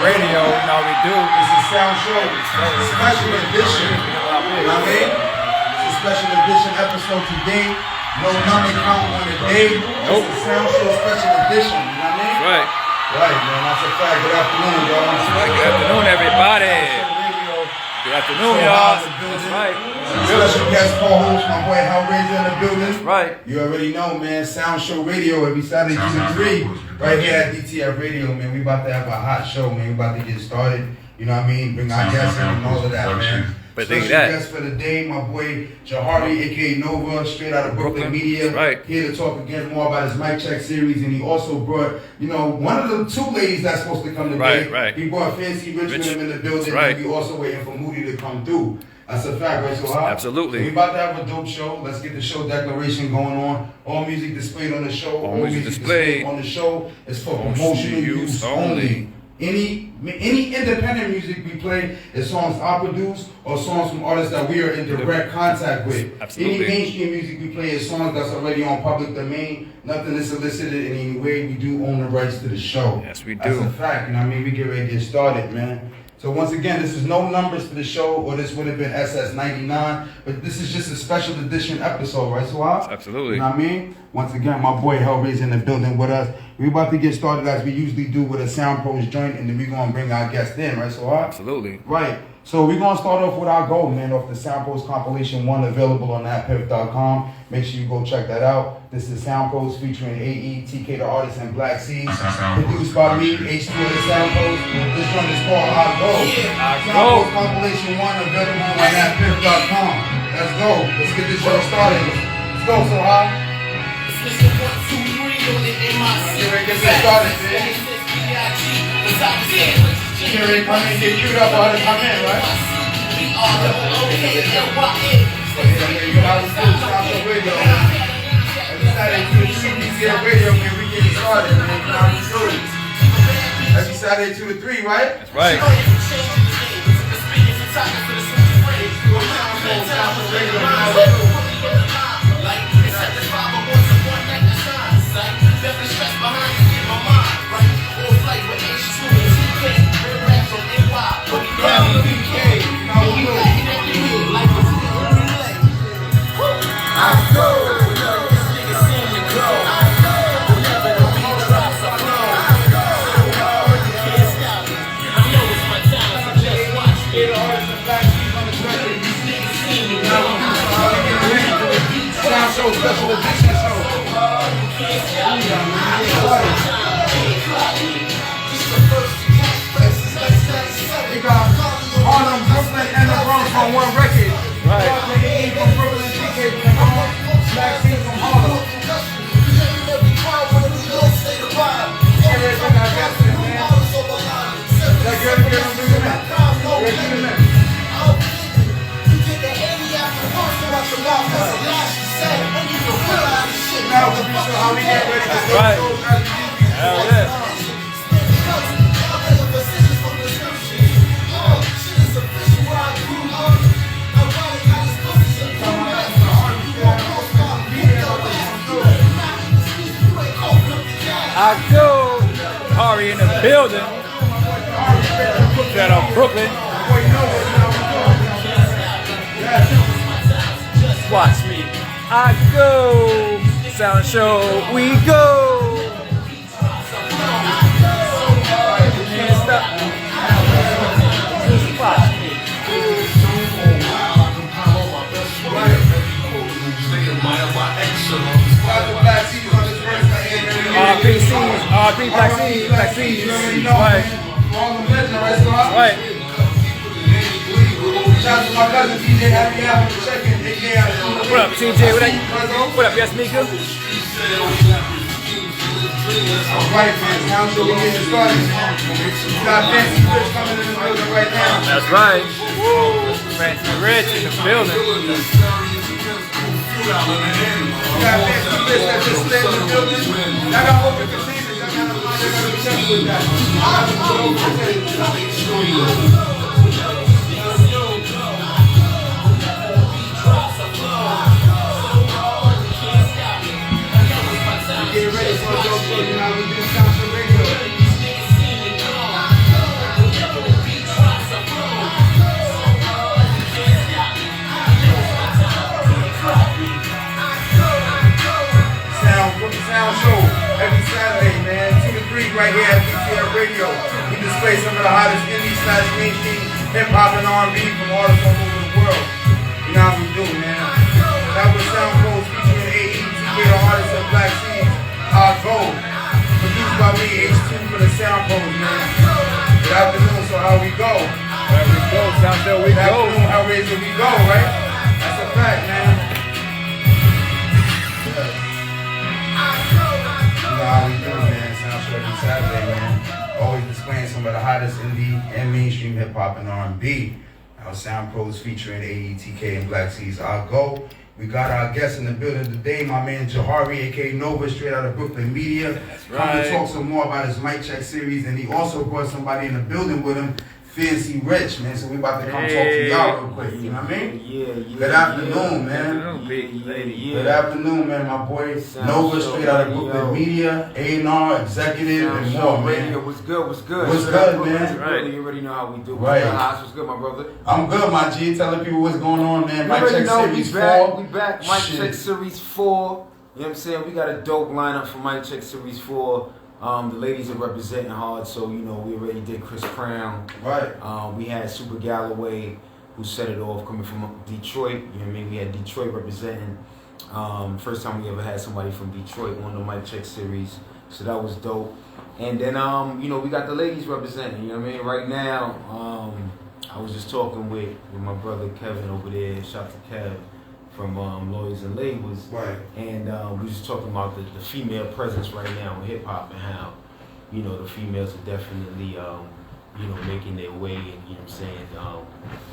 Radio. You know we do. It's a sound show. Special edition. You know what I mean? It's a special edition episode today. No number count on the day. Nope. It's a sound show special edition. You know what I mean? Right. Right, man. That's a fact. Good afternoon, y'all. Good afternoon, everybody. Good afternoon, y'all. That's right. Special guest co-host, my boy Hellraiser in the building. Right. You already know, man. Sound Show Radio every Saturday 2 to 3. Right here at DTF Radio, man. We about to have a hot show, man. We about to get started. You know what I mean? Bring our guests in and all of that, man. But special guest for the day, my boy Jahari, aka Nova, straight out of Brooklyn Media. Right. Here to talk again more about his Mic Check series, and he also brought, you know, one of the two ladies that's supposed to come today. Right. He brought Fancy Richmond in the building, right. and we also waiting for Moody to come through. That's a fact, right? So absolutely. So we about to have a dope show. Let's get the show declaration going on. All music displayed on the show. All music displayed on the show is for promotional use only. Any independent music we play is songs I produce or songs from artists that we are in direct contact with. Absolutely. Any mainstream music we play is songs that's already on public domain. Nothing is solicited in any way. We do own the rights to the show. Yes, we do. That's a fact. You know what I mean? We get ready to get started, man. So once again, this is no numbers for the show, or this would have been SS99, but this is just a special edition episode, right, Suha? Absolutely. You know what I mean? Once again, my boy Hellraiser in the building with us. We're about to get started as we usually do with a Sound Pros joint, and then we're going to bring our guest in, right, Suha? Absolutely. Right. So we're going to start off with our goal, man, off the Sound Pros Compilation 1 available on apppiff.com. Make sure you go check that out. This is Sound Pros featuring AE, TK the Artist, and Black Seeds. Produced by me, H2 of the Sound Pros. This joint is called Our Goal. Sound Pros Compilation 1 available on apppiff.com. Let's go. Let's get this show started. Let's go, so high. Get ready to get this started, man. Get ready to come in and get queued up while they come in, right? Every Saturday, radio, man, we getting started, man. You know how we do it. Every Saturday, 2 to 3, right? That's right. Show, special edition show. We got Harlem, Brooklyn, and the Bronx on one record. Right. AE from Brooklyn, TK from the Bronx, Black Seeds from Harlem. Everything I got to, man. Like you're bring them in. Now we'll be sure how we get ready to go. Right. Hell yeah. I go. Hari in the building. Shout out Brooklyn. Watch me. I go. Sound show. We go. Can't stop. Watch me. RP Black Seeds. Right. Right. Shout out to my cousin TJ, happy hour for checking. What up, TJ? What up, yes, Mika? Alright, man. Sound show, we getting started. We got Fancy Rich coming in the building right now. That's right. Woo! Fancy Rich in the building. We got Fancy Rich that just stayed in the building. Y'all got open containers. Y'all gotta be careful with that. Get ready for a dope show. You know, we do Sound Show Radio. right here at BTF Radio. We display some of the hottest indie/mainstream hip hop and R&B from artists all over the world. You know how we do, man. That was Sound Codes featuring AE, TK, the artist of Black Seeds, Our Gold. Produced by me, H2 for the Sound Codes, man. Good afternoon, so how we go? There we go, Sound Show we Good go. afternoon, Hellraiser we go, right? That's a fact, man. You know how we do, man. Sound Show every Saturday, man. Always displaying some of the hottest indie and mainstream hip hop and R&B. Our Sound Pros featuring AETK and Black Seeds. I'll go. We got our guest in the building today, my man Jahari, aka Nova, straight out of Brooklyn Media. That's Come right. to talk some more about his Mic Check series, and he also brought somebody in the building with him, Fancy Rich, man. So we about to come talk to y'all real quick. You know what I mean? Yeah. Good afternoon, man. Good afternoon, big lady. Good afternoon, man. My boy Nova, straight out of Brooklyn Media, A&R, executive, and more, man. What's good? What's good, man? Right. You already know how we do. Right. What's good, my brother? I'm good, my G. Telling people what's going on, man. Mic Check Series 4. We back. Mic Check Series 4. You know what I'm saying? We got a dope lineup for Mic Check Series 4. The ladies are representing hard, so you know we already did Chris Brown. Right. We had Super Galloway, who set it off, coming from Detroit. You know what I mean? We had Detroit representing. First time we ever had somebody from Detroit on the Mic Check series, so that was dope. And then you know we got the ladies representing. You know what I mean? Right now, I was just talking with my brother Kevin over there. Shout to Kev from Lawyers and Labels. Right. And we was just talking about the female presence right now in hip hop and how, you know, the females are definitely, you know, making their way and, you know what I'm saying,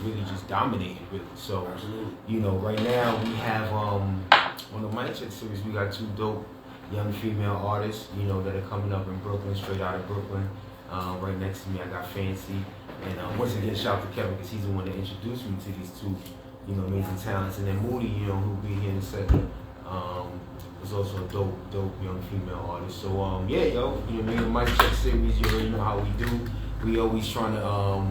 really just dominating, really. So, Absolutely. you know, right now we have, on the Mic Check series, we got 2 dope young female artists, you know, that are coming up in Brooklyn, straight out of Brooklyn. Right next to me, I got Fancy. And once again, shout out to Kevin because he's the one that introduced me to these 2, you know, amazing talents. And then Moody, you know, who'll be here in a second, is also a dope young female artist. So, yeah, yo, you know, the Mic Check series, you already know how we do. We always trying to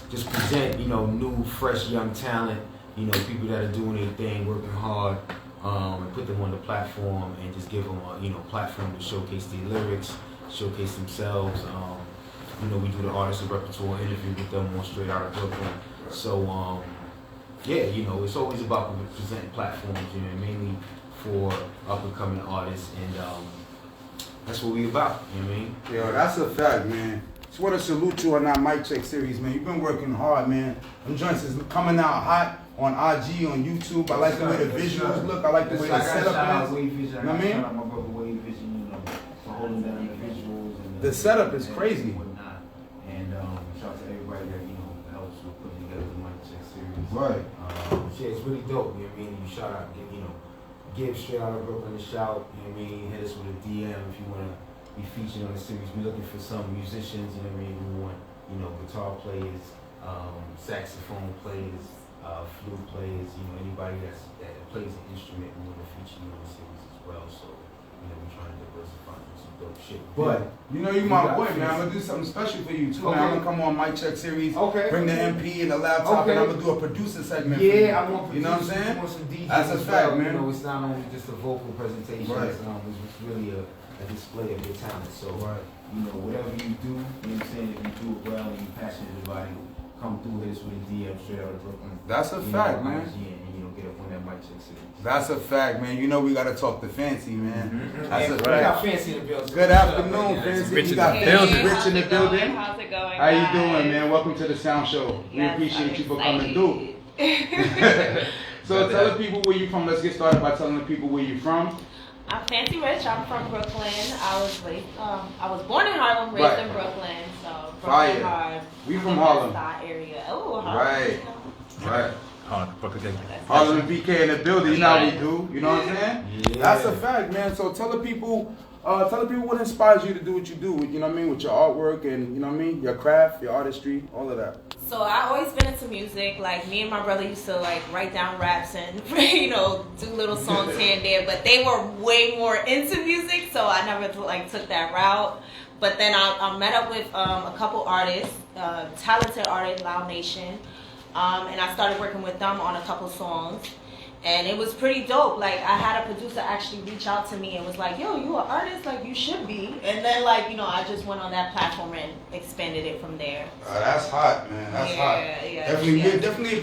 just present, you know, new, fresh, young talent, you know, people that are doing their thing, working hard, and put them on the platform and just give them a, you know, platform to showcase their lyrics, showcase themselves. You know, we do the artist of repertoire interview with them on Straight Out of Brooklyn. So, yeah, you know, it's always about presenting platforms, you know, mainly for up-and-coming artists, and that's what we about, you know what I mean? Yo, that's a fact, man. Just want to salute you on that Mic Check series, man. You've been working hard, man. Them joints is coming out hot on IG, on YouTube. I like the way the visuals look. I like the way the setup is. You know what I mean? Shout out my brother Wade Vision, you know, for holding down the visuals. And The setup is and crazy. whatnot. And shout out to everybody that, you know, helps with putting together the Mic Check series. Right. Yeah, it's really dope, you know what I mean? You shout out, you know, give Straight Out of Brooklyn a shout, you know what I mean? Hit us with a DM if you want to be featured on the series. We're looking for some musicians, you know what I mean? We want, you know, guitar players, saxophone players, flute players, you know, anybody that plays an instrument, we want to feature you on the series as well. So, you know, we're trying to diversify into some dope shit. But, you know, you my boy, man. I'm going to do something special for you, too, man. I'm going to come on Mic Check series, bring the MP and the laptop, and I'm going to do a producer segment for you. I want You know what I'm saying? I want some DJs. That's a fact, man. You know, it's not only just a vocal presentation. Right. It's really a display of your talent. So, Right. you know, whatever you do, you know what I'm saying, if you do it well and you're passionate about it, come through this with a DM Straight Out of Brooklyn. That's a fact, man. And, you know, get up on that Mic Check series. That's a fact, man. You know we got to talk to Fancy, man. That's a We got fact. Fancy in the building. Good afternoon, Fancy. Rich We in got the Fancy building. Rich in the building. How's it going? How you guys? doing, man? Welcome to the Sound Show. We Yes, appreciate I'm you for coming excited. through. So tell the people where you from. Let's get started by telling the people where you from. I'm Fancy Rich. I'm from Brooklyn. I was born in Harlem, raised Right. in Brooklyn. So Fire. Brooklyn hard. We from Harlem. Side area. Oh, Harlem. Right. Right. Brooklyn. Harlem and BK in the building. You know how we do. You know what I'm saying? Yeah. That's a fact, man. So tell the people what inspires you to do what you do. You know what I mean? With your artwork and, you know what I mean? Your craft, your artistry, all of that. So I always been into music. Like me and my brother used to like write down raps and you know do little songs here and there. But they were way more into music, so I never like took that route. But then I met up with a couple artists, talented artists, Loud Nation, and I started working with them on a couple songs. And it was pretty dope. Like, I had a producer actually reach out to me and was like, yo, you an artist? Like, you should be. And then, like, you know, I just went on that platform and expanded it from there. That's hot, man. That's hot. Definitely, we definitely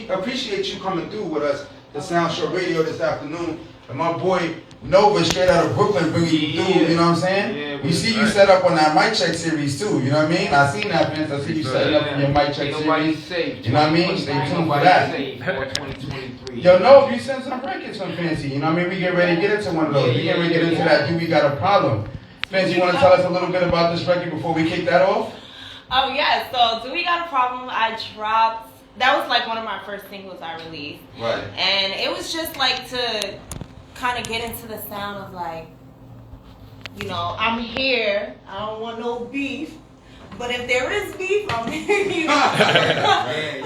appreciate you coming through with us, the Sound Show Radio this afternoon. And my boy Nova, straight out of Brooklyn, bringing you through, you know what I'm saying? Yeah, we see you set up on that mic check series too, you know what I mean? I seen that, Vince. I see you setting up in your mic check series. Safe. You know what I mean? Stay tuned for that. Yo, no, you send some records from Fancy, you know what I mean? We get ready to get into one of those. We get ready to get into that. Do we got a problem? Fancy, you want to tell us a little bit about this record before we kick that off? Oh, yeah. So, Do We Got a Problem? I dropped. That was like one of my first singles I released. Right. And it was just like to kind of get into the sound of like, you know, I'm here. I don't want no beef. But if there is beef, I'm here. You know?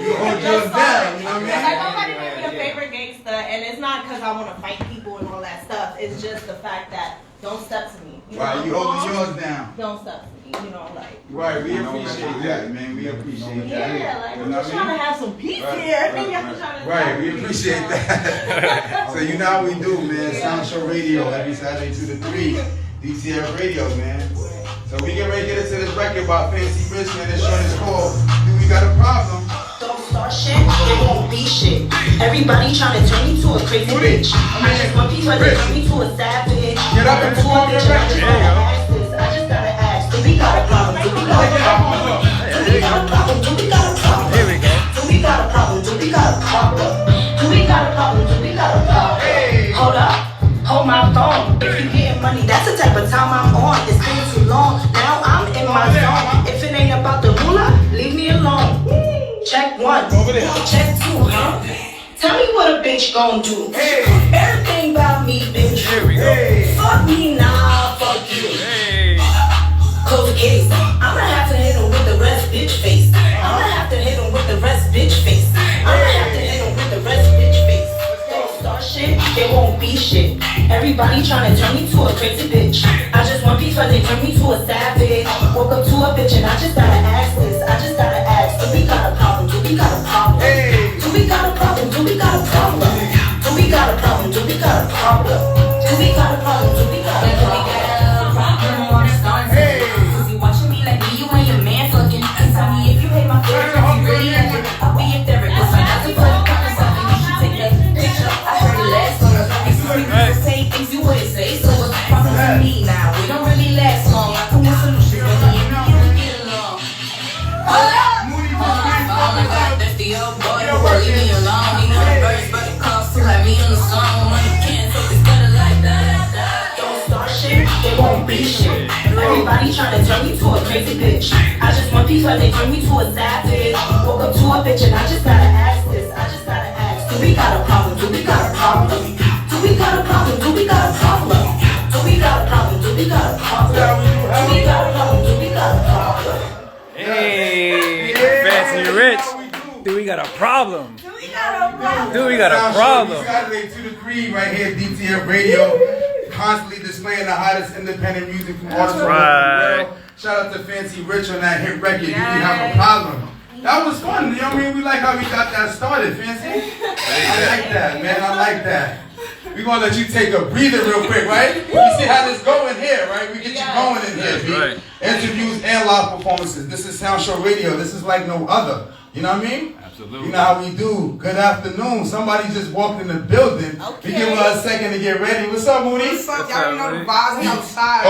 You hold yours down, you know what I mean? Like, I'm not even a favorite gangster. And it's not because I want to fight people and all that stuff. It's just the fact that don't step to me. You Right, know? you holding yours down. Don't step to me. You know, like. Right, we appreciate that, man. We appreciate that. Yeah, like, You I'm know just what I trying to have some peace here. Right, we appreciate that. So you know how we do, man. Sound Show Radio every Saturday 2 to 3. DTF Radio, man. So we get ready to get into this record by Fancy Rich, man. This joint is called Do We Got a Problem? Don't start shit, it won't be shit. Everybody trying to turn me to a crazy bitch. I just want people to turn me to a savage. Get up and perform your record. I just gotta ask, do we got a problem? Do we got a problem? Do we got a problem? Do we got a problem? Here we go. Do we got a problem? Do we got a problem? Do we got a problem? Do we got a problem? Hold up, hold my phone. If you getting money, that's the type of time I'm on. It's been too long, now I'm in my zone. If it ain't about the moolah, leave me alone. Check one, check two, huh? Tell me what a bitch gon' do. Everything about me, bitch. Here we go. Fuck me, nah, fuck you. Hey. Close the case. I'ma have to hit him with the rest bitch face. I'ma have to hit him with the rest bitch face. I'ma have to hit him with the rest bitch face. Don't start shit, it won't be shit. Everybody tryna turn me to a crazy bitch. I just want peace, but they turn me to a savage. Woke up to a bitch and I just gotta ask this. I just gotta ask, do we got a problem? Do we got a problem? Do we got a problem? Do we got a problem? Do we got a problem? Do we got a problem? Do we got a problem? Do we got a problem? Cause you watching me like me, you and your man fucking. And tell me if you hate my face, if you really like it, I'll be a therapist. I'm not to put a fucking something. You should take that picture. I heard it last summer. Makes me say things you wouldn't say. So what's the problem to me now? We don't really last long. I come with solutions, but me and you don't get along. Moody, Oh my God, that's the old boy. Leave me alone. He know the birds, but it costs to have me in the song. Money can't, so it's better like that. Don't start shit, it won't be shit. Everybody trying to turn me to a crazy bitch. I just want peace, but they turn me to a savage. Woke up to a bitch and I just gotta ask this. I just gotta ask, do we got a problem? Do we got a problem? Do we got a problem? Do we got a problem? Do we got a problem? Do we got a problem? Do we got a problem? Do we got a problem? Hey, Fancy Rich. Do we got a problem? Do we got a problem? Do we got a problem? Saturday 2 to 3 right here, DTF Radio. Constantly displaying the hottest independent music from artists all over the world. Shout out to Fancy Rich on that hit record. Do we have a problem? That was fun. You know what I mean? We like how we got that started, Fancy. I like that, man. I like that. We're going to let you take a breather real quick, right? You see how this going here, right? We get you going in here, B. Right. Interviews and live performances. This is Sound Show Radio. This is like no other. You know what I mean? Absolutely. You know how we do. Good afternoon. Somebody just walked in the building. Okay. We give her a second to get ready. What's up, Moody? What's up? What's Y'all up, know Moody? the vibes outside.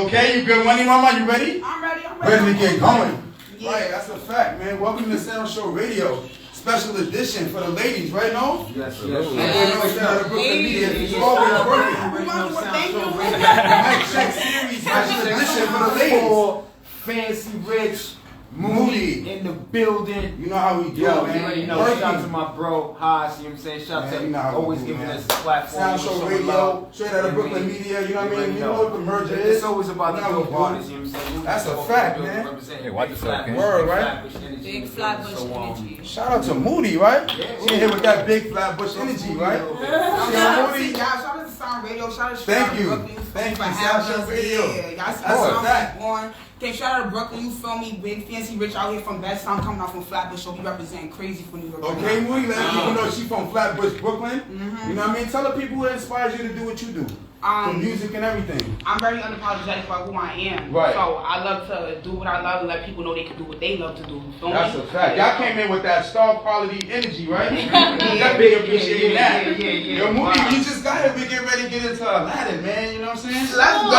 Okay. You good money, mama? You ready? I'm ready. Ready to get going. Yeah. Right, that's a fact, man. Welcome to Sound Show Radio. Special edition for the ladies, right, no? Yes, My boy knows shout out to Brooklyn Media. He's always working. Thank you. Mic check series, special edition for the ladies. Fancy Rich, Moody. in the building. You know how we do, Yo, man. you already know. Shout out to my bro, Haas, you know what I'm saying? Shout out Man, to you know how we always do, giving man. us a platform. Sound Show showing Radio, love. straight out of Brooklyn Media, you know what I mean? You know what the merger It's is. always about the You know how we dope do. artists, you know what I'm saying? That's a Always fact, dope man. representing Hey, watch Big yourself, Flat- Ken. Word, Big right? Flatbush energy, Big so, Flatbush so, energy. Shout out to Moody, right? She in here with that big Flatbush energy, right? Y'all Moody. shout out to Sound Sound Radio. Shout out to Thank you. Brooklyn. Thank for you, having Sound us. Radio. Yeah, y'all see Oh, Sound that. on. Okay, shout out to Brooklyn. You feel me? Big Fancy Rich out here from Best Sound coming out from Flatbush. So we representing crazy for New York. Okay, Moody, let people know she from Flatbush, Brooklyn. You know what I mean? Tell the people what inspires you to do what you do. For music and everything. I'm very unapologetic about who I am. Right. So I love to do what I love and let people know they can do what they love to do. Feel That's me? a fact. Y'all came in with that star quality energy, right? Definitely appreciate that. Yo, Moody, you just got here. We get ready to get into Aladdin, man. You know what I'm saying? Let's go.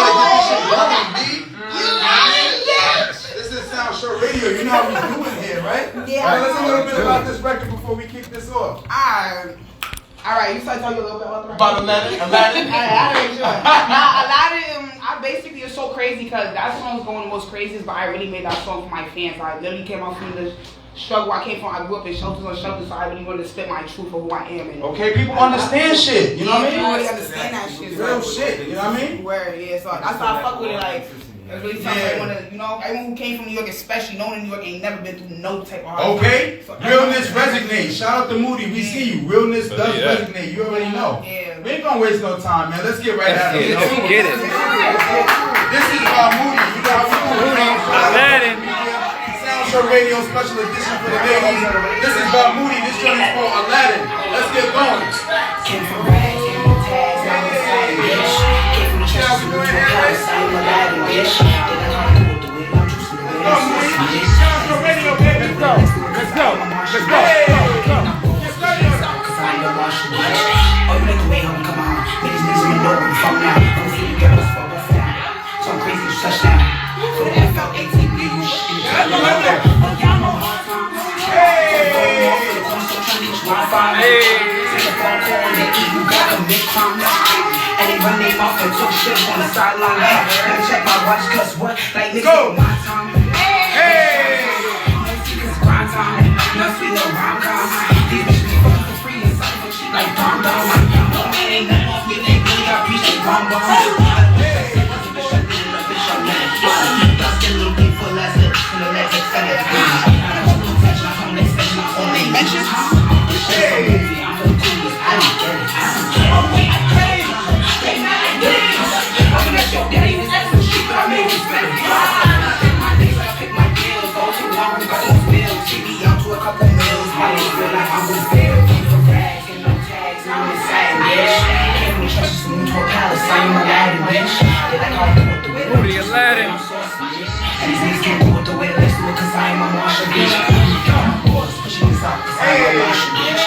Yes. This is Sound Show Radio. You know how we doing here, right? Yeah. All right, let's a little bit about this record before we kick this off. Alright, you start telling you a little bit about the record. About Aladdin? Aladdin? Aladdin, I basically is so crazy because that song was going the most craziest, but I really made that song for my fans. I literally came out from the struggle I came from. I grew up in shelters on shelters, so I really wanted to spit my truth of who I am. And Okay, people understand shit. You know what I mean? People really understand that shit. Real shit. You know what I mean? Word, yeah. So that's how I fuck with it. Like, it's really something I want to, you know, everyone who came from New York, especially knowing in New York, ain't never been through no type of hard Okay, so realness resonates. Shout out to Moody. We see you. Realness does resonate. You already know. Yeah. We ain't gonna waste no time, man. Let's get right at it. Let's get it. This is Moody. You know how we do it. Aladdin. Sound Show Radio special edition for the ladies. This is Moody. This joint is called Aladdin. Let's get going. Came from rags, came from tags, I'm a savage bitch. Came from the trenches, moved to a palace, I'm Aladdin, bitch. Then I got to do it, I'm juicing the way I'm bitch. Sound Show Radio, baby. Let's go. Let's go. Let's go. Cause I ain't no Marshall, bitch. Oh, you like the way home, come on. Niggas in the door, I'm from now. I'm seeing girls, fuck what's that? So I'm crazy, you touchdown. For the FL18, you y'all know hard times. And they run their mouth and talk shit on the sideline. Never check my watch, cause what? Like niggas ain't my time. It's grind time. Must be no rom-com. These bitches be fucking for free and something for cheap like Dom Dom. No man ain't nothing off me, they really got beat like Dom Dom. Dustin little people, last lips in the legs extended. Moody, Aladdin. And these niggas can't do it the way that they do it cause I ain't my Marshall, bitch. Pushing this out cause I ain't my Marshall, bitch.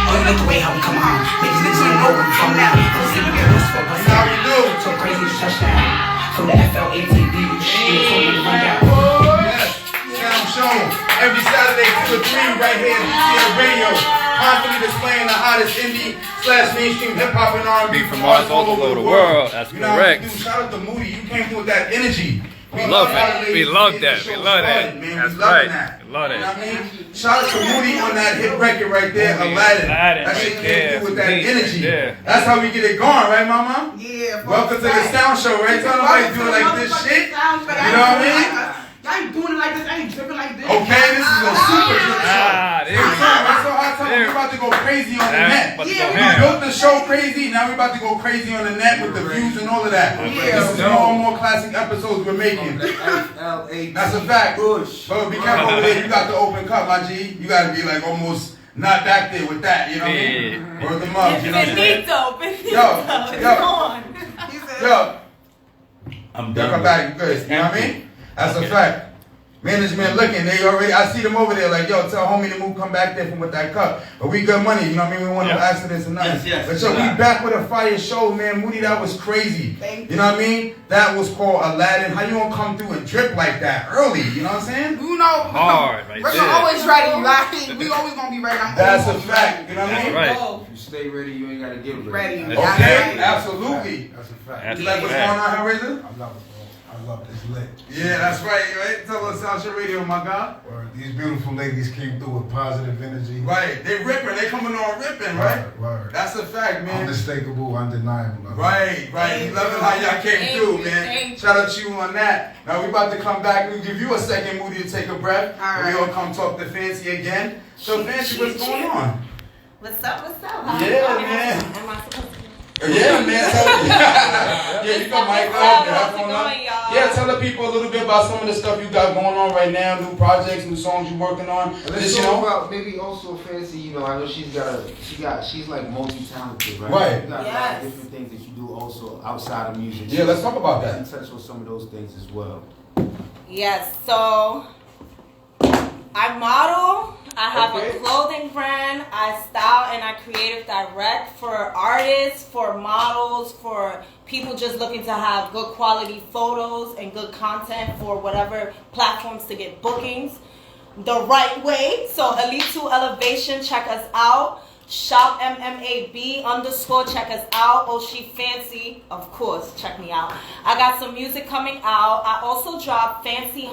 Oh, you like the way how we come on. Make these niggas ain't know where we from now. Don't see me get lost for us. How we do? So crazy touchdown. From the FL18B, you told me to run down. Yes, Sound Show. Every Saturday 2 to 3 right here at DTL Radio. Constantly displaying the hottest indie/mainstream hip hop and R&B From artists all over the world. That's you know correct. How we do. Shout out to Moody. You came through with that energy. We love it. We love that. We love that. That's right. We love You know that. what I mean? Shout out to Moody on that hit record right there, Aladdin. That shit came through with that energy. That's how we get it going, right, Mama? Yeah. Welcome to the Sound Show, right? Tell them how you doing like this shit. You know what I mean? I ain't doing it like this. I ain't dripping like this. Okay, this is a super drip show. There you go. So we're about to go crazy on the net. Let's We go ham. built the show crazy. Now we're about to go crazy on the net with the views and all of that. Yeah. This is more and more classic episodes we're making. That's a fact. But be careful over there. You got the open cup, my G. You got to be like almost not back there with that. You know what I mean? Word them up. You know what I'm saying? Yo. I'm They'll done. come back good. You know what I mean? That's a fact. Management looking, they already, I see them over there like, yo, tell homie to move, come back there from with that cup. But we good money, you know what I mean? We want no accidents or nothing. Yes, but yo, we back with a fire show, man. Moody, that was crazy. Thank you know what I mean? That was called Aladdin. How you gonna come through and drip like that early? You know what I'm saying? You know, Hard right we're there. always ready. Like, we always gonna be ready. I'm That's a always fact. You know what I mean? Right. You stay ready, you ain't gotta get ready. Okay, absolutely. That's a fact. That's You like what's fact. going on here, Razor? I love it, bro. I love this lit. Yeah, that's right, right? Tell us Sound Show Radio, my guy. Word. These beautiful ladies came through with positive energy. Right, they ripping, they coming on ripping, right? Word. That's a fact, man. Unmistakable, undeniable. Right. We loving how y'all came through, man. Shout out to you on that. Now we about to come back. We'll give you a second, Moody, to take a breath. All We all come talk to Fancy again. So Fancy, what's going on? What's up? What's up? Yeah, man. Am I supposed to? Yeah, man. Yeah, you got Mike up. How's it going, y'all? Yeah, tell the people a little bit about some of the stuff you got going on right now, new projects, new songs you're working on. Let's talk about maybe also Fancy. You know, I know she's like multi-talented, right? Right. You got a lot of different things that you do also outside of music. Yeah, let's talk about that. Let's touch on some of those things as well. Yes, so I model. I have a clothing brand. I style and I creative direct for artists, for models, for people just looking to have good quality photos and good content for whatever platforms to get bookings the right way. So Elite 2 Elevation, check us out. Shop MMAB _ check us out. Oh, she fancy, of course, check me out. I got some music coming out. I also dropped Fancy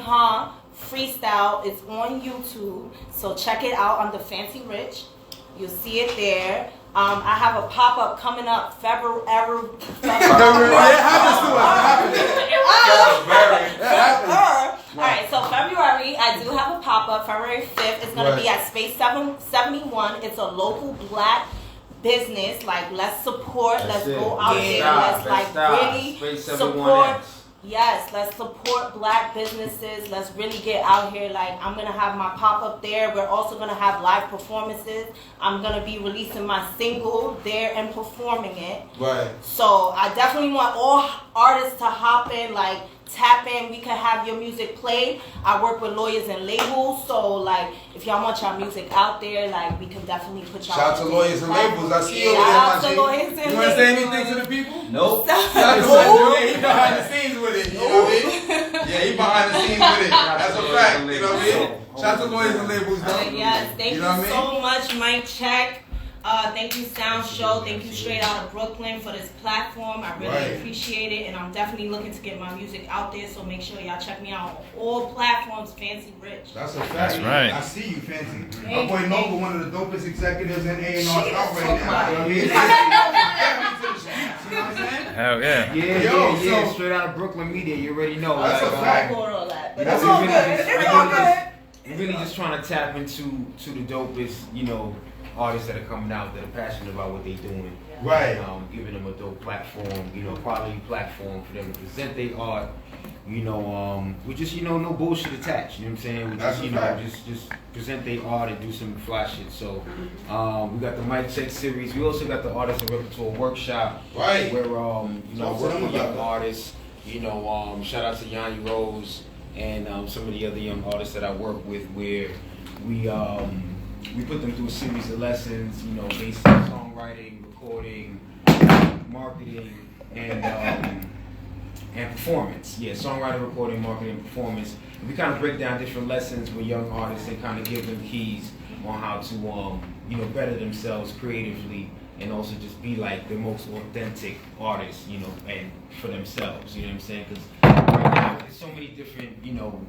Freestyle. It's on YouTube, so check it out under Fancy Rich. You'll see it there. I have a pop-up coming up February. Alright, so February, I do have a pop-up, February 5th. It's going to be at Space 771. It's a local black business. Like, let's support, let's go out there, let's really support. Yes, let's support black businesses. Let's really get out here. Like, I'm going to have my pop-up there. We're also going to have live performances. I'm going to be releasing my single there and performing it. Right. So I definitely want all artists to hop in, like, tap in. We can have your music played. I work with lawyers and labels. So, like, if y'all want y'all music out there, like, we can definitely put y'all. Shout out to lawyers and labels. I see you over Shout out there, to lawyers and labels. You want to say anything to the people? Nope. Yeah, he behind the scenes with it. You know what I mean? Yeah, he behind the scenes with it. That's a fact. You know what I mean? Shout out to lawyers and labels, though. Yes, thank you, know what I so much, Mike Check. Thank you, Sound Show. Thank you, Straight Out of Brooklyn, for this platform. I really appreciate it, and I'm definitely looking to get my music out there. So make sure y'all check me out on all platforms. Fancy Rich. That's a fact. That's right. I see you, Fancy. My boy Nova, one of the dopest executives in A&R out right now. so You know what I mean? You know what I'm saying? Hell yeah. Yeah, Straight Out of Brooklyn Media. You already know. That's a fact. All that, but That's it's all really good. just- It's all good. We're really just trying to tap into the dopest, you know, artists that are coming out that are passionate about what they're doing. Right. Giving them a dope platform, you know, quality platform for them to present their art. You know, we just, you know, no bullshit attached. You know what I'm saying? We That's just, a you know, fact. just present their art and do some fly shit. So, we got the Mic Check series. We also got the Artist and Repertoire Workshop. Right. Where, you know, Talk to working them with about young that. artists. You know, shout out to Yanni Rose and some of the other young artists that I work with, where we put them through a series of lessons, you know, based on songwriting, recording, marketing, and performance. Yeah, songwriting, recording, marketing, and performance. And we kind of break down different lessons with young artists and kind of give them keys on how to, you know, better themselves creatively and also just be like the most authentic artists, you know, and for themselves. You know what I'm saying? Because right now there's so many different, you know,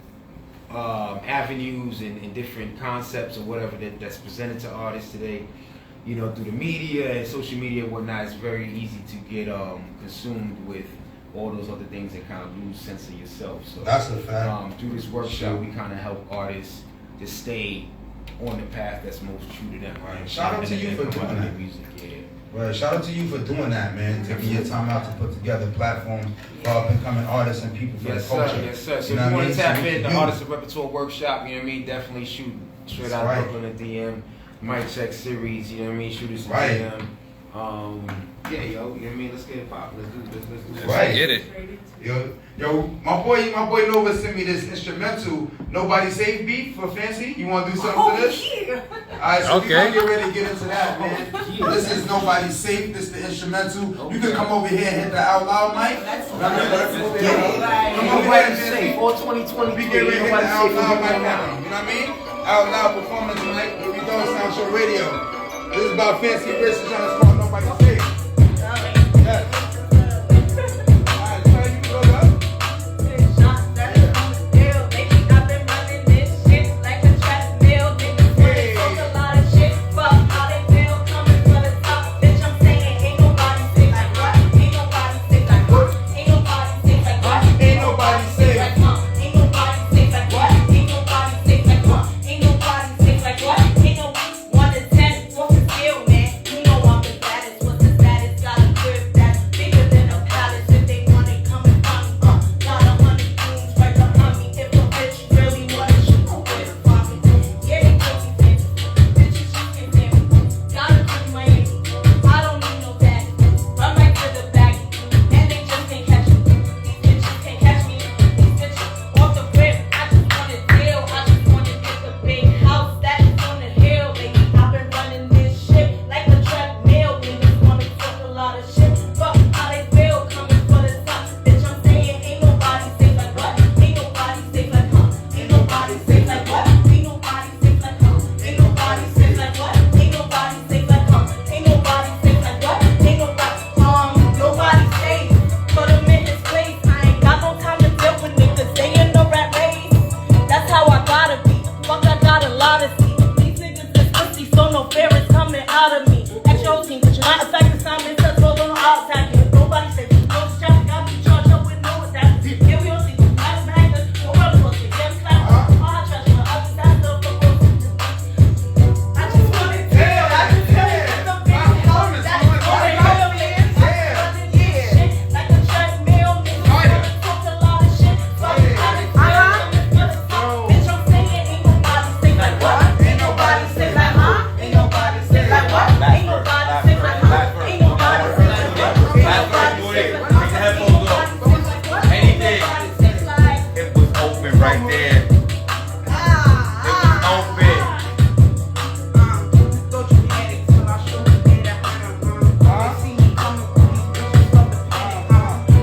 avenues and different concepts or whatever that's presented to artists today, you know, through the media and social media and whatnot. It's very easy to get consumed with all those other things and kind of lose sense of yourself. So That's a fact. through this workshop, we kind of help artists to stay on the path that's most true to them, right? Shout out to you for doing that. Music, yeah. Right, shout out to you for doing that, man. Taking your time out to put together a platform for up and coming artists and people for Yes, the culture. sir. Yes, sir. So You know if you what I want to mean? tap So in the you- Artist of Repertoire Workshop, you know what I mean? Definitely shoot Straight Out Right. of Brooklyn at DM. Mic Check series, you know what I mean? Shoot us a Right. DM. Yeah, yo, you know what I mean? Let's get it poppin'. Let's do this. Right. Get it. Yo, my boy Nova sent me this instrumental, Nobody Safe beat for Fancy. You want to do something for this? Yeah. Alright, so we Okay. gonna get ready to get into that, man. This is Nobody Safe. This is the instrumental. You can come over here and hit the out loud mic. Come over here, Nobody Fancy. safe. All 2023. We get ready to hit the Nobody out safe. loud mic Right now. now. You know what I mean? Out loud performance mic. Here we go, Sound Show Radio. This is about Fancy Rich. It's called Nobody Safe. Yes. Alright, so you go up. Ain't nobody safe. Ain't no 1 to 10, what's the deal, man? You know I'm the baddest, what's the status? lot of see. These niggas is pussy, so no fear is coming out of me. At your team, but you're not affecting Simon, so no, I'll attack you. If nobody says you know the traffic, I'll be charged up with no attack. Yeah, we don't see you. I was back there, no rubber bullshit. Yeah, we clap. All I trash, but other side stuff, no bullshit. I just want it to I just want it to the big house. That's what I know, man. Shit, like a treadmill, nigga. Talk a lot of shit. Fuck it, bitch, I'm saying ain't nobody sick like what? Ain't nobody sick like huh? Ain't nobody sick like what? Ain't nobody sick like huh? Ain't nobody sick like what? Ain't nobody sick like huh? Anything. It was open right there. It was open. Don't you get it till I show you that they see me coming with these bitches from the panic,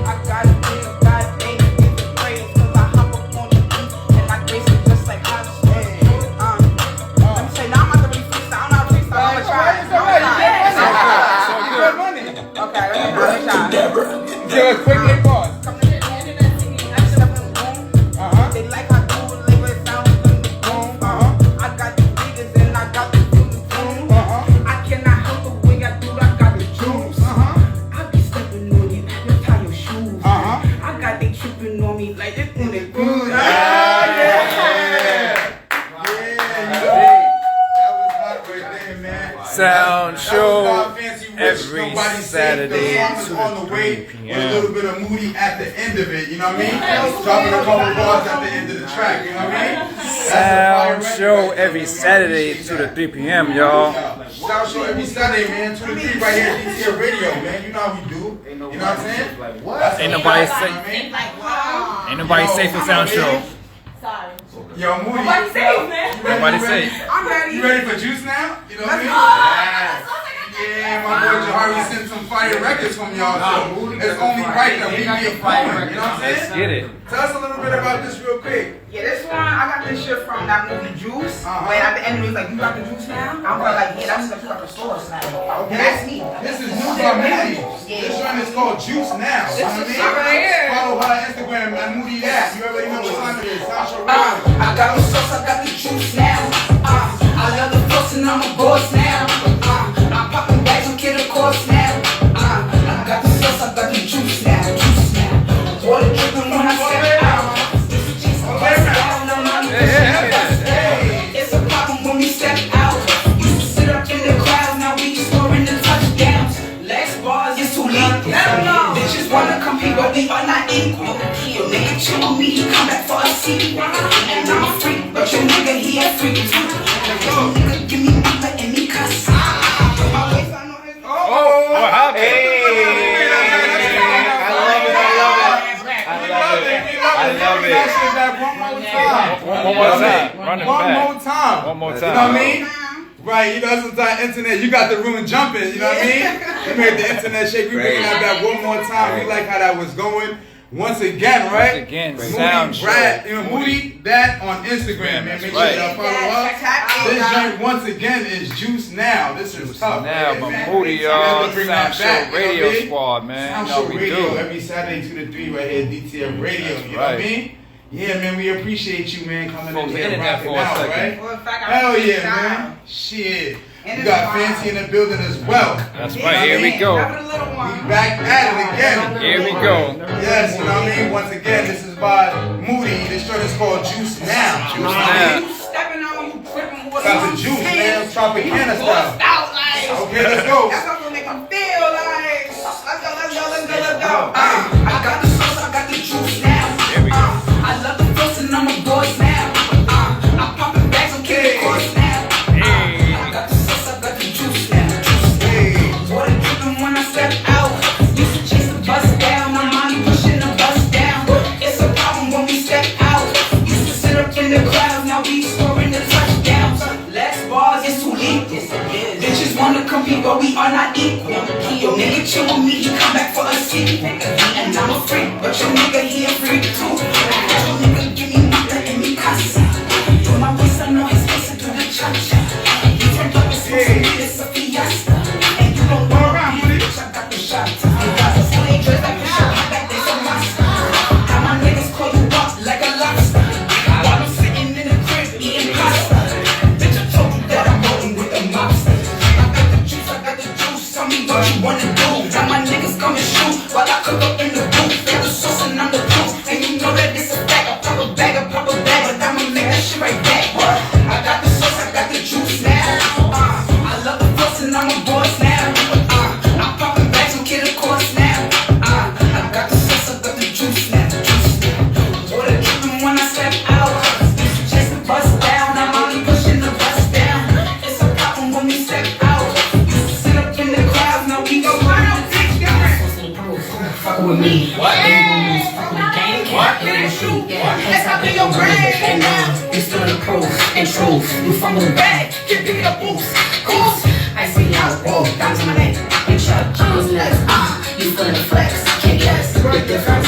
I got a real goddamn nigga praise cause I hop up on the beat and I grace it just like hot shit. Let me say, now I'm about to really freestyle. I don't know how to freestyle. I'ma try. Good money. Okay, let me try. Give us quickly pause. Come to the internet, singing, I step in the room. They like how do it, label it sound in the room. I got the niggas and I got the boom. I cannot help the way I do it, I got the juice. I be stepping on you, you tie your shoes. I got they tripping on me like this in the good. Sound show every Saturday on the way with a little bit of Moody at the end of it, you know what I mean? Dropping a couple bars at the end of the track, you know what I mean? Sound show every Saturday 2 to 3 p.m. y'all. Sound show every Saturday, man, 2 to 3 right here at DTF Radio, man. You know how we do. You know what I'm saying? That's Ain't what nobody we do, safe. you know what I mean? Ain't nobody safe for Sound Show. Sorry. Yo, Moody. Nobody safe, man. Nobody safe. I'm ready. You ready for juice now? You know what I mean? Yeah, my boy Jahari sent some fire records from y'all, so it's only right that we get going, you know what I'm Let's saying? get it. Tell us a little bit about this real quick. Yeah, this one, I got this shit from that movie Juice. But at the end, it was like, you got the juice now? I'm like, yeah, that's like, you got the sauce now. Okay. That's me. This is new by Moody. This one is called Juice Now. You know what I mean? right here. Follow her on Instagram at Moody that. You already know what time it is. Sound Show Radio. I got the sauce, I got the juice now. I love the floss and I'm a boss now. I'm popping bags, I'm kidding course now. I got the sauce, I got the juice now. Juice now. Water dripping when I step out. It's a problem when we step out. Used to sit up in the crowd, now we scoring the touchdowns. Lex bars is too late. Bitches wanna compete, but we are not equal. Your nigga chill with me, he come back for a seat. And I'm a freak, but your nigga he a freak too. Your nigga give me mama and me cuss. What happened? I love it. One more time. Run it back. One more time. One more You know what I time. mean? Right, you know, sometimes internet, you got the room jumping, you know what I mean? You made the internet shake. We bringing that back one more time. We like how that was going. Once again, right? Once again, Moody Sound Show. Brad, you know, Moody that on Instagram, man. Make sure right. y'all follow her. This joint once again is Juice Now. This is tough. Now, man, but man. Moody, We have y'all, to bring Sound that Show back, you know what I Radio mean? Squad, man. Sound You know Show we Radio do. every Saturday 2 to 3 right here at DTF Radio. You know what I right. mean? Yeah, man, we appreciate you, man, coming Close in the here and internet rocking for a out, second. right? Well, in fact, I Hell really yeah, style. man. Shit. And You it's got fine. Fancy in the building as well. That's right. Here we go. Have a little We one. back at it again. Here we go. Yes, you know what I mean? Once again, this is by Moody. This joint is called Juice Now. Juice Now. You stepping on, you tripping with Got the juice, man. Tropicana style. out like. Okay, let's go. That's what's gonna make them feel like. Let's go. I got the sauce, I got the juice now. Here we go. I love the floss and I'm a boss now. I'm popping bags, I'm kidding course now. I got the sauce, I got the juice now. Water dripping when I step out. Used to chase the bus down, I'm money pushing the bus down. It's a problem when we step out. Used to sit up in the crowd, now we scoring the touchdowns. Less bars, it's too late. Bitches wanna compete, but we are not equal. Your nigga chill with me, he come back for a seat. And I'm a freak, but your nigga he a freak too. Your nigga give me mata and me casa. Put my waist on his face and do the cha-cha. You turned up, it's supposed to be this a fiesta. And you don't know me, bitch, I got the shot. You got a slave dress like a shot, back there's a monster. How my niggas call you up like a lobster. While I'm sitting in the crib eating pasta. me. What? From the game, can't play with you. Hands up in your brain. And now, you still the proof and truth. You fumble the bag, get pick up boots. I see y'all, whoa, diamonds on my neck. Big shot, Jones nuts. You feeling the flex, can't guess the difference.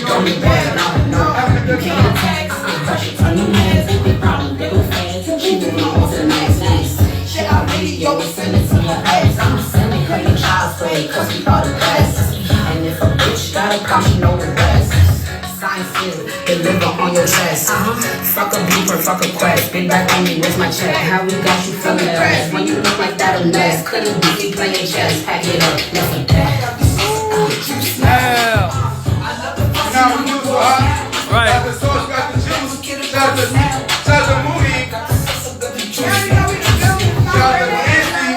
Don't be bad, no, you can't attack. Pressure on your hands, big problem, little fans. She moving on to the next. Shit, I really, yo, send it to your ass. I'm sending her your child's play, cause we are the best. And if a bitch got a call, she know the rest. Sign seal, deliver on your chest. Fuck a blueprint, fuck a quest. Big back on me, where's my check? How we got you feeling pressed? When you look like that, a mess. Couldn't be playing chess. Pack it up, nothing that. Yeah. Now we do so hot. Right. Got the sauce, got the juice. Shout out to Moody. Shout out to Nancy.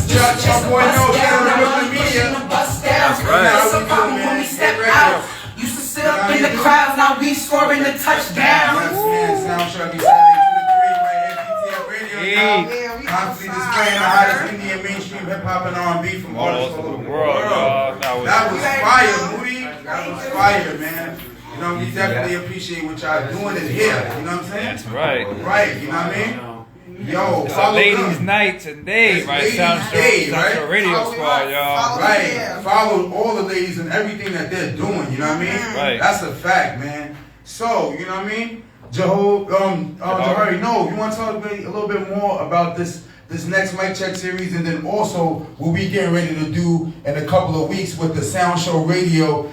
Shout out to my boy No, shout out to the media. That's right. How we do, man? Get ready. Used to sit up in the crowd, now we scoring the touchdown. Yes, man. Sound Sharky 7 to the 3 right here, BTF Radio. Constantly displaying the hottest Indian mainstream hip hop and R&B from artists all over the world. That was fire, Moody. That was fire, man. You know, we definitely appreciate what y'all doing in here. You know what I'm saying? That's right. Right, you know what I mean? Yo, It's a follow ladies' them. night today, It's right? ladies' Sound day, Show right? Radio Squad, y'all. Right. Follow all the ladies and everything that they're doing, you know what I mean? Right. That's a fact, man. So, you know what I mean? Jahari, no, you want to talk a little bit more about this next mic check series, and then also what we getting ready to do in a couple of weeks with the Sound Show Radio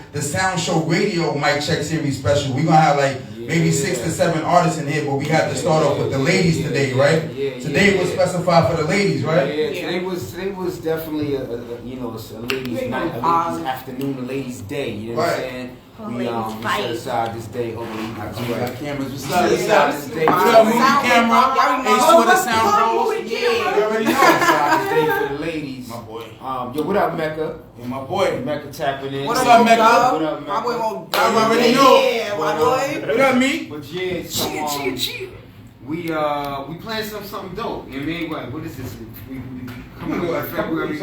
mic check series special. We're gonna have like maybe 6 to 7 artists in here, but we had to start off with the ladies today, right? Today was specified for the ladies, right? Today was definitely a ladies' night, a ladies' afternoon, a ladies' day. You know what I'm saying? We set aside this day. Hold on, I got cameras. We set aside this day. What up, movie camera? H2 of the sound pros. You already know. Set aside this day for the ladies. My boy. Yo, what up, Mecca? And my boy. Mecca tapping in. What up, Mecca? What up, Mecca? My boy won't I already know. Yeah, my boy. What up, me? But yeah, so, we playing something dope. You know what I mean? What is this? We coming up in February.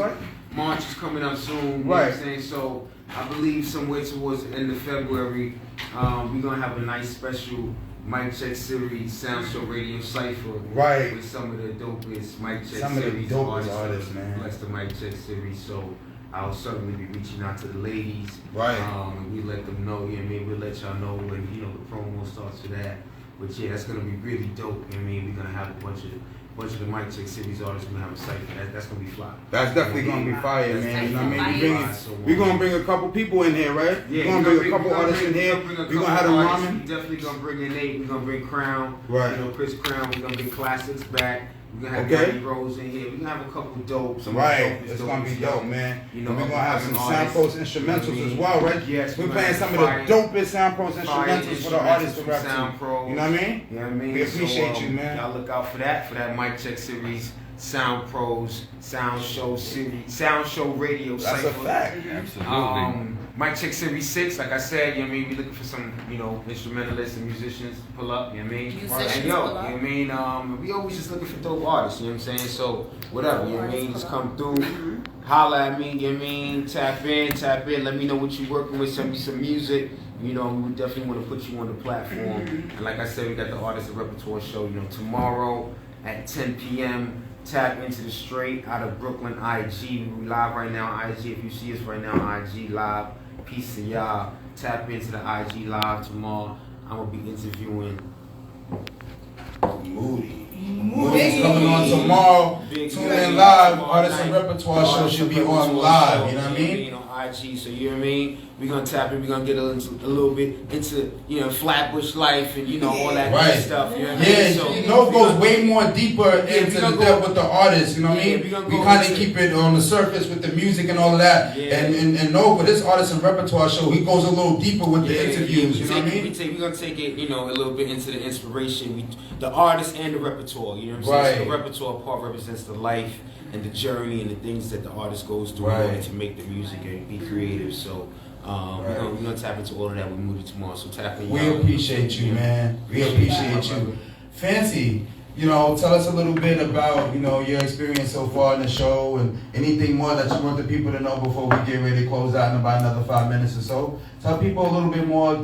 March is coming up soon. You know what I'm saying? So I believe somewhere towards the end of February, we're gonna have a nice special mic check series, Sound Show Radio Cypher. Right. With some of the dopest mic check Some of the series dopest artists, man. Bless the mic check series. So I'll certainly be reaching out to the ladies. Right. And we let them know, you know what I mean? We'll let y'all know when, the promo starts for that. But yeah, that's gonna be really dope. You know what I mean? We're gonna have a bunch of the mic check series artists. We're gonna have a cypher. That's gonna be fly. That's definitely gonna be fire, man. You know what I mean? We We're gonna bring a couple people in here, right? Yeah, we're gonna bring a couple artists in here. We're gonna have them rhyming. We definitely gonna bring in Nate. We're gonna bring Crown. Right. Chris Crown. We're gonna bring Classics back. We're gonna have Danny Rose in here. We're gonna have a couple dope. Right. It's gonna be dope, man. You know, we're gonna have some Sound Pros instrumentals as well, right? Yes. We're playing some of the dopest Sound Pros instrumentals for the artists to rap to. Sound Pros. You know what I mean? You know what I mean? We appreciate you, man. Y'all look out for that mic check series. Sound Pros, Sound Show series, Sound Show Radio. That's Cypher. a fact. Absolutely. Mic check series 6, like I said, you know what I mean? We're looking for some, instrumentalists and musicians to pull up, you know what I mean? Musicians And pull up. you know what I mean? We always just looking for dope artists, you know what I'm saying? So, whatever, you know what I mean? Just come through, holla at me, you know what I mean? Tap in, let me know what you're working with, send me some music. We definitely want to put you on the platform. And like I said, we got the Artist and Repertoire show, tomorrow at 10 p.m. Tap into the straight out of Brooklyn IG. We live right now on IG. If you see us right now on IG live, peace to y'all. Tap into the IG live tomorrow. I'm gonna be interviewing Moody. Moody's coming on tomorrow. Tune in live. Artist and Repertoire show should be on live. You know what I mean? On IG, so you know what I mean? We're gonna tap in, we're gonna get a little bit into, Flatbush life and all that good stuff. You know what I mean? So, it goes way more deeper into the depth with the artist, you know what I mean? We kind of keep it on the surface with the music and all of that. And no, but this Artist and Repertoire show, he goes a little deeper with the interviews, you know what I mean? We're gonna take it, a little bit into the inspiration, the artist and the repertoire, you know what I'm saying? So the repertoire part represents the life and the journey and the things that the artist goes through in order to make the music and be creative. So we're gonna tap into all of that with Moody tomorrow. So tap in. We appreciate you, man. We appreciate you. Fancy, tell us a little bit about, your experience so far in the show and anything more that you want the people to know before we get ready to close out in about another 5 minutes or so. Tell people a little bit more,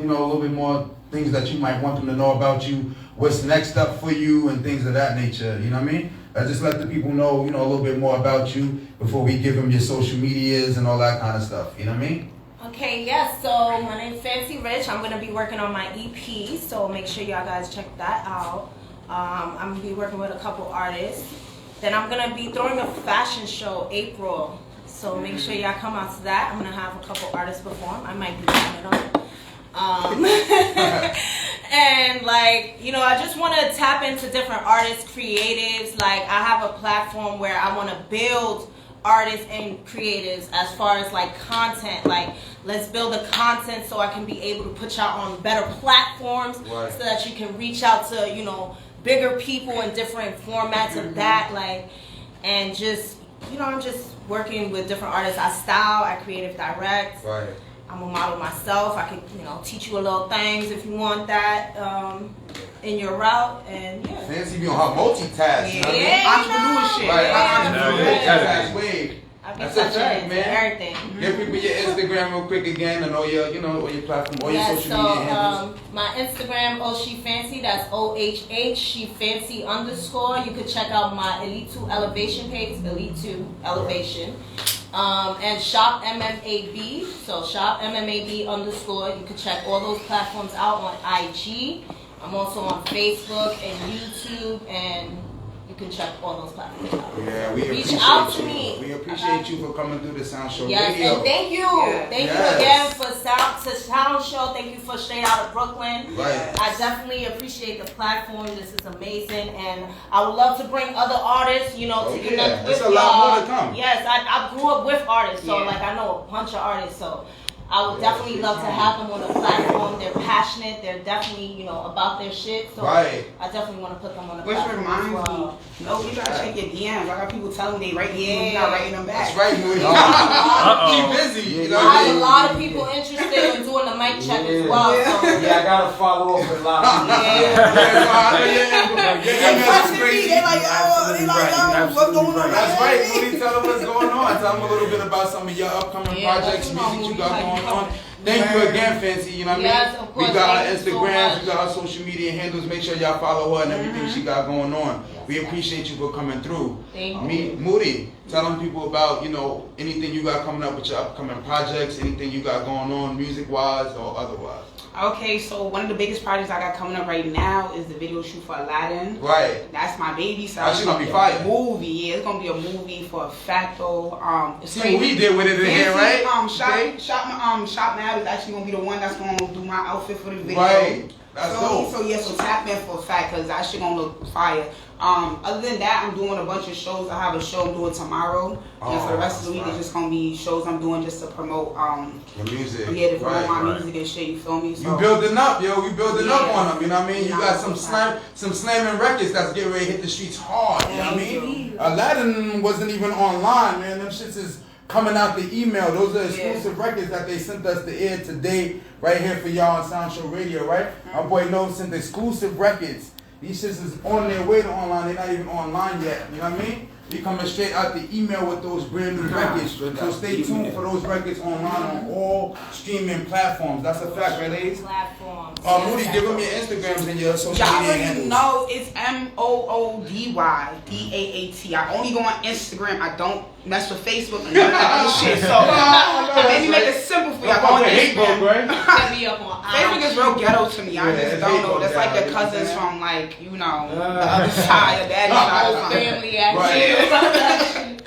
things that you might want them to know about you, what's next up for you and things of that nature, you know what I mean? Just let the people know, a little bit more about you before we give them your social medias and all that kind of stuff, you know what I mean? Okay, yes, so my name's Fancy Rich. I'm going to be working on my EP, so make sure y'all guys check that out. I'm going to be working with a couple artists. Then I'm going to be throwing a fashion show April, so make sure y'all come out to that. I'm going to have a couple artists perform. I might be doing it on. And I just want to tap into different artists, creatives. Like, I have a platform where I want to build artists and creatives as far as content. Let's build the content so I can be able to put y'all on better platforms, so that you can reach out to bigger people in different formats of that. And just I'm just working with different artists. I style, I creative direct. Right. I'm a model myself. I can, teach you a little things if you want that in your route. And yeah. Fancy be on her multitask. Entrepreneurship. Right. Multitask wave. That's a fact, man. Everything. Give people your Instagram real quick again and all your, all your platform, all your social media handles. My Instagram, She Fancy. That's OHH She Fancy _. You could check out my Elite 2 Elevation page, Elite 2 Elevation. And Shop MMAB, so Shop MMAB _. You can check all those platforms out on IG. I'm also on Facebook and YouTube, and you can check all those platforms out. Yeah, we Reach appreciate out to you. me. We appreciate you for coming through the Sound Show Yes, Radio. and thank you. Thank you again for Sound Show. Thank you for Straight Out of Brooklyn. Right. I definitely appreciate the platform. This is amazing, and I would love to bring other artists, to connect with y'all. There's a lot more to come. Yes, I grew up with artists, so I know a bunch of artists, so I would definitely love to have them on the platform. They're passionate. They're definitely, about their shit. So I definitely want to put them on the platform. Which reminds me, you gotta check your DMs. I got people telling me they writing you, not writing them back. That's right, Moody. Keep busy. I have a lot of people interested in doing the mic check as well. So. I gotta follow up with a lot of people. What's going on? That's right, Moody. Tell them what's going on. Tell them a little bit about some of your upcoming projects, music you got going on. Thank you again, Fancy. You know what I mean? Of course. We got her Instagram, we got her social media handles. Make sure y'all follow her and everything she got going on. We appreciate you for coming through. Thank you. Moody, tell them people about, anything you got coming up with your upcoming projects, anything you got going on music-wise or otherwise. Okay, so one of the biggest projects I got coming up right now is the video shoot for Aladdin. Right. That's my baby. So That's gonna be fire. Movie, yeah, it's gonna be a movie for Facto. See what we did with it in here, right? Shop Mad is actually gonna be the one that's gonna do my outfit for the video. Right. That's dope. So tap in for a fact because that shit gonna look fire. Other than that, I'm doing a bunch of shows. I have a show I'm doing tomorrow, and for the rest of the week, it's just gonna be shows I'm doing just to promote the music. Yeah, to promote my music and shit. You feel me? So, you building up, yo. We building up on them. You know what I mean? You got some slamming records that's getting ready to hit the streets hard. You know what I mean? Aladdin wasn't even online, man. Them shits is coming out the email. Those are exclusive records that they sent us to air today, right here for y'all on Sound Show Radio, right? Our boy No sent exclusive records. These shits is on their way to online. They're not even online yet. You know what I mean? We coming straight out the email with those brand new records. So stay tuned for those records online on all streaming platforms. That's a fact, right, ladies? Platforms. Moody, give them your Instagrams and your social y'all media already handles. know it's MOODYDAAT. I only go on Instagram. I don't mess with Facebook and none of that other shit. So maybe make it simple for y'all. Go on Instagram. Set me up on Facebook is real ghetto to me. I just don't know. That's like the cousins from the other side, the daddy's side. Family action.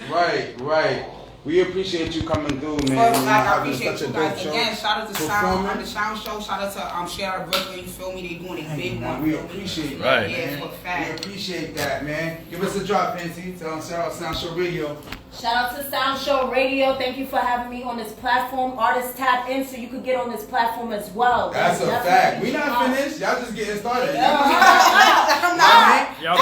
Right. We appreciate you coming through, man. I appreciate you guys. Again, shout out to Performing. the Sound Show. Shout out to Straight Out of Brooklyn. You feel me? They doing a big one. We appreciate that, Right. man. Yeah, for a fact. We appreciate that, man. Give us a drop, Fancy. Tell them shout out Sound Show Radio. Shout out to Sound Show Radio. Thank you for having me on this platform. Artists tap in so you could get on this platform as well. That's a fact. We not finished. Y'all just getting started. I'm not. Y'all be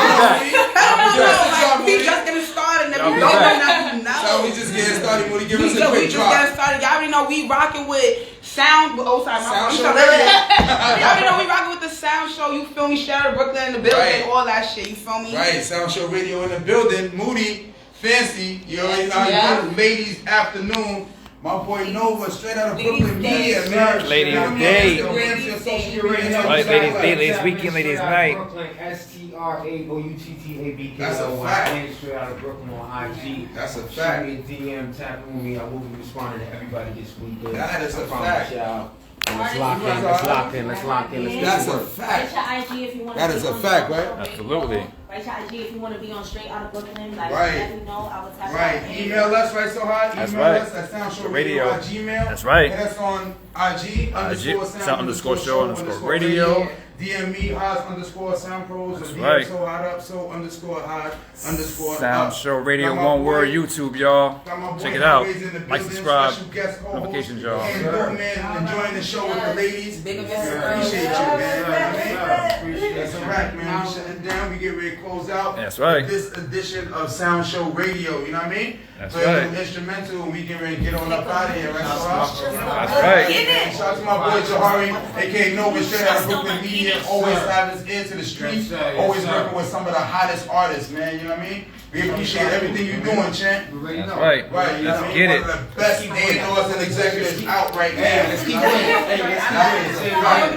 back. We just getting started. Y'all We be don't back. know nothing. So we just getting started. Moody, give us a We quick just drop. getting started. Y'all already know we rocking with Sound, oh sorry, my Sound fault. Show Radio. You already know we rocking with the Sound Show, you feel me? Shout out Brooklyn in the building, Right. all that shit, you feel me? Right, Sound Show Radio in the building. Moody, Fancy, you already know how Yeah. you do. Ladies Afternoon. My boy Nova, straight out of Ladies Brooklyn Day. Media, man. Ladies You know what I mean? Day. Instagram, your social media, Right, ladies day, ladies Tapping weekend, straight ladies out of night. Brooklyn, STRAOUTTABK. That's a fact. Straight out of Brooklyn on IG. That's a Shoot fact. me a DM, tapping with me. I will be responding to everybody this week. That is a I promise fact. y'all. Let's Artists lock in, is let's right. lock in, let's lock in. Let's get That's to a work. fact. Write your IG if you want to That be is a on fact, Sound right? Show Radio. Absolutely. Write your IG if you want to be on Straight Out of Brooklyn. Like, Right. let me know. I will tap Right. in. Email us, right, so hot? That's Email right. us at soundshowradio Radio. at Gmail. That's right. Hit us on IG, underscore sound underscore show underscore radio. DM me, Haas underscore Sound Pros. That's or DM right. So hot up, so underscore hot underscore Sound up. Show Radio, Got my one word, boy- YouTube, y'all. got my boy Check it out. Always in the Like, building, subscribe, special guest co-host, notifications, y'all. and Dope Man enjoying the show with the ladies. Big up Appreciate yourself. you, man. Appreciate That's a wrap, man. We shutting it down. We get ready to close out. That's right. This edition of Sound Show Radio. You know what I mean? That's Play a right. little instrumental and we get ready to get on up out of here, right? So, That's right. shout out to my boy Jahari, aka Nova, straight out of Brooklyn Media. Always have his ear to the streets. Yes, sir. Always Yes, sir. working with some of the hottest artists, man. You know what I mean? We appreciate everything you're doing, champ. That's right. Right, you know Let's what I mean? get it. One of the best A&Rs and executives out right now. Let's keep going. Hey, let's keep going.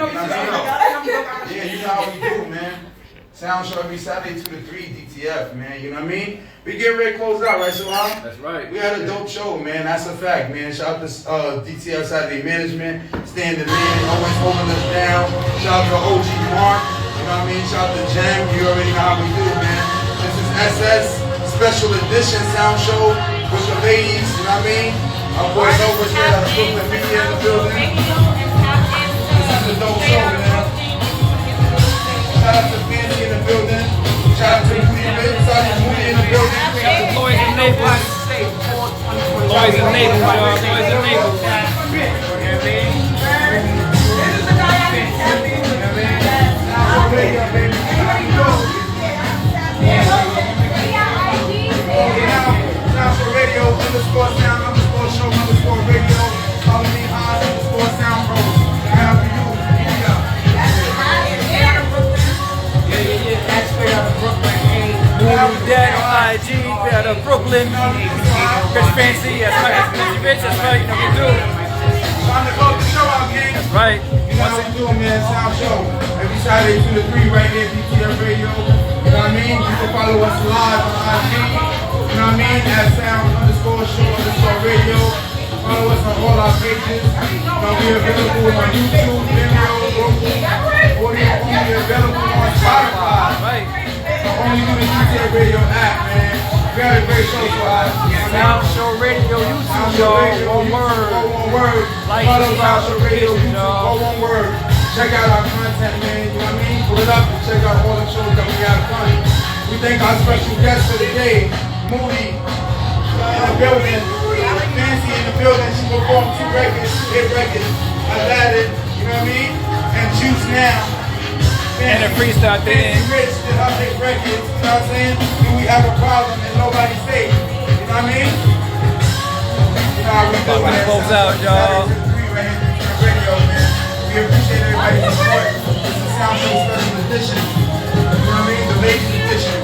Yeah, you know how we do, man. Sound show every Saturday 2 to 3 DTF, man. You know what I mean? We get ready to close out, right, Salam? That's right. We had a dope show, man. That's a fact, man. Shout out to DTF Saturday Management, standing in, always holding us down. Shout out to OG Mark, you know what I mean? Shout out to Jam, you already know how we do, man. This is SS Special Edition Sound Show with the ladies, you know what I mean? Our boy Nova straight out of Brooklyn Media in the building. This is a dope show, man. Shout out to Fancy in the building. Shout out to Moody in the building. Boys and neighbors. Boys and neighbors, y'all. Boys and neighbors. Sound Show Radio, underscore sound, underscore show, underscore radio. Follow me on underscore sound pro. Shout out to you. Moody Dad on IG, out of Brooklyn. Rich Fancy, that's right. Fancy Rich, that's right. You know what we do. Time to close the show out, gang. That's right. You know how we do, man. Sound Show. Every Saturday 2 to 3 right here, DTF Radio. You know what I mean? You can follow us live on IG. You know what I mean? At sound underscore show underscore radio. Follow us on all our pages. We're available on YouTube, Vimeo, Roku. Audio only available on Spotify. Right. Only do the DTF Radio app, man. Very, very show for us. Sound Show Radio, YouTube, y'all. One word. One word. Like, Follow subscribe, Sound Show Radio, notifications, YouTube, y'all. all one word. Check out our content, man. You know what I mean? Pull it up and check out all the shows that we have done. We thank our special guest for the day, Moody, in the building. Fancy in the building. She performed 2 records, hit records. Aladdin, you know what I mean? And Juice Now. And a freestyle thing. Fancy Rich did her hit records, you know what I'm saying? Do we have a problem and nobody's safe? You know what I mean? You know how we do, About to man. close out, y'all. Radio, man. We appreciate everybody's support. This is Sound Show Special Edition. You know what I mean? The ladies edition.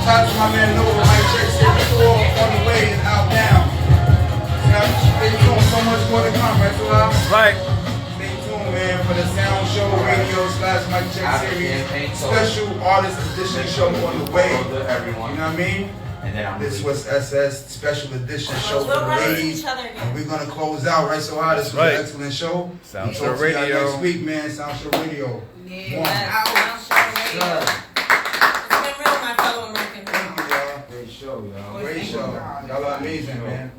Shout out to my man Nova, Mike Check 64 on the way and out now. Stay tuned, so much more to come, right, Salam? Right. Stay tuned, man, for the Sound Show Radio / Mike Check Series Special Artist Edition show on the way. You know what I mean? This was SS Special Edition show for We'll the run into ladies. each other And again. we're gonna close out, right? So hard. This was Right. an excellent show. Sound We'll Show talk to y'all Radio. next week, man. Sound Show Radio. Yeah, One. that's Sound Show Radio. It's been real, my fellow Americans. Thank you, y'all. Great show, y'all. Great show. Y'all are amazing, man.